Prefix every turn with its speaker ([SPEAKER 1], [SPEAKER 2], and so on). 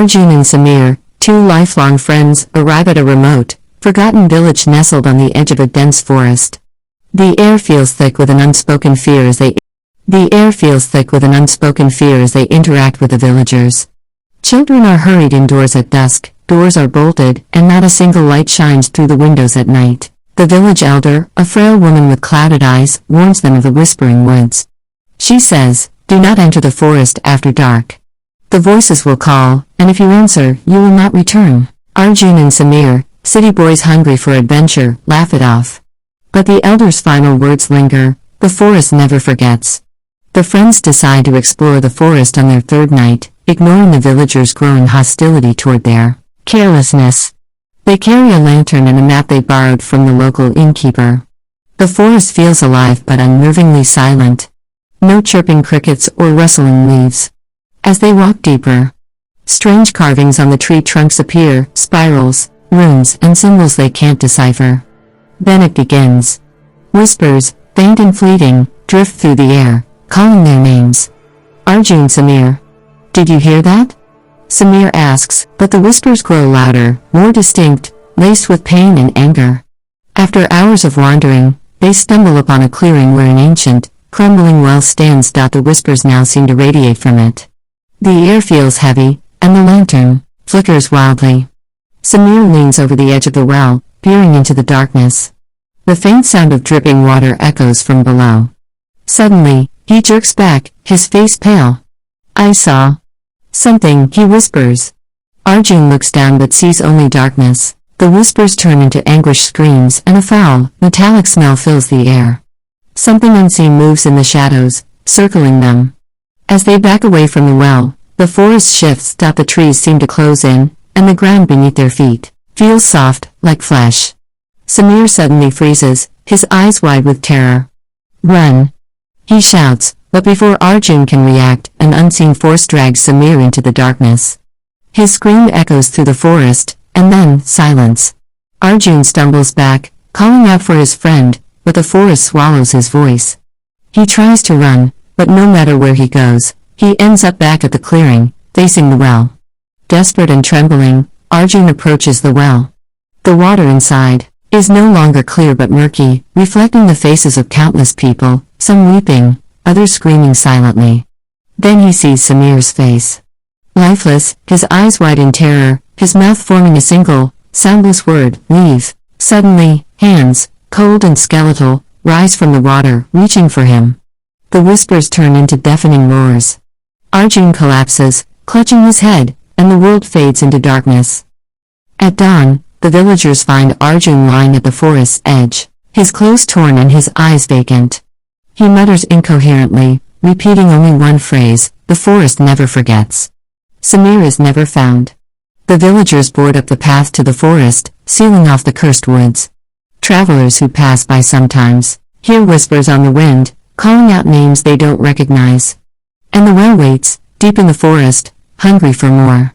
[SPEAKER 1] Arjun and Sameer, two lifelong friends, arrive at a remote, forgotten village nestled on the edge of a dense forest. The air feels thick with an unspoken fear as they interact with the villagers. Children are hurried indoors at dusk, doors are bolted, and not a single light shines through the windows at night. The village elder, a frail woman with clouded eyes, warns them of the whispering woods. She says, "Do not enter the forest after dark. The voices will call, and if you answer, you will not return." Arjun and Sameer, city boys hungry for adventure, laugh it off. But the elder's final words linger. The forest never forgets. The friends decide to explore the forest on their third night, ignoring the villagers' growing hostility toward their carelessness. They carry a lantern and a map they borrowed from the local innkeeper. The forest feels alive but unnervingly silent. No chirping crickets or rustling leaves. As they walk deeper, strange carvings on the tree trunks appear, spirals, runes, and symbols they can't decipher. Then it begins. Whispers, faint and fleeting, drift through the air, calling their names. Arjun, Sameer. Did you hear that? Sameer asks, but the whispers grow louder, more distinct, laced with pain and anger. After hours of wandering, they stumble upon a clearing where an ancient, crumbling well stands. The whispers now seem to radiate from it. The air feels heavy, and the lantern flickers wildly. Sameer leans over the edge of the well, peering into the darkness. The faint sound of dripping water echoes from below. Suddenly, he jerks back, his face pale. "I saw something," he whispers. Arjun looks down but sees only darkness. The whispers turn into anguished screams and a foul, metallic smell fills the air. Something unseen moves in the shadows, circling them. As they back away from the well, the forest shifts. The trees seem to close in, and the ground beneath their feet feels soft, like flesh. Sameer suddenly freezes, his eyes wide with terror. "Run!" he shouts, but before Arjun can react, an unseen force drags Sameer into the darkness. His scream echoes through the forest, and then, silence. Arjun stumbles back, calling out for his friend, but the forest swallows his voice. He tries to run, but no matter where he goes, he ends up back at the clearing, facing the well. Desperate and trembling, Arjun approaches the well. The water inside is no longer clear but murky, reflecting the faces of countless people, some weeping, others screaming silently. Then he sees Sameer's face. Lifeless, his eyes wide in terror, his mouth forming a single, soundless word, "Leave." Suddenly, hands, cold and skeletal, rise from the water, reaching for him. The whispers turn into deafening roars. Arjun collapses, clutching his head, and the world fades into darkness. At dawn, the villagers find Arjun lying at the forest's edge, his clothes torn and his eyes vacant. He mutters incoherently, repeating only one phrase, "The forest never forgets." Sameer is never found. The villagers board up the path to the forest, sealing off the cursed woods. Travelers who pass by sometimes hear whispers on the wind, calling out names they don't recognize. And the well waits, deep in the forest, hungry for more.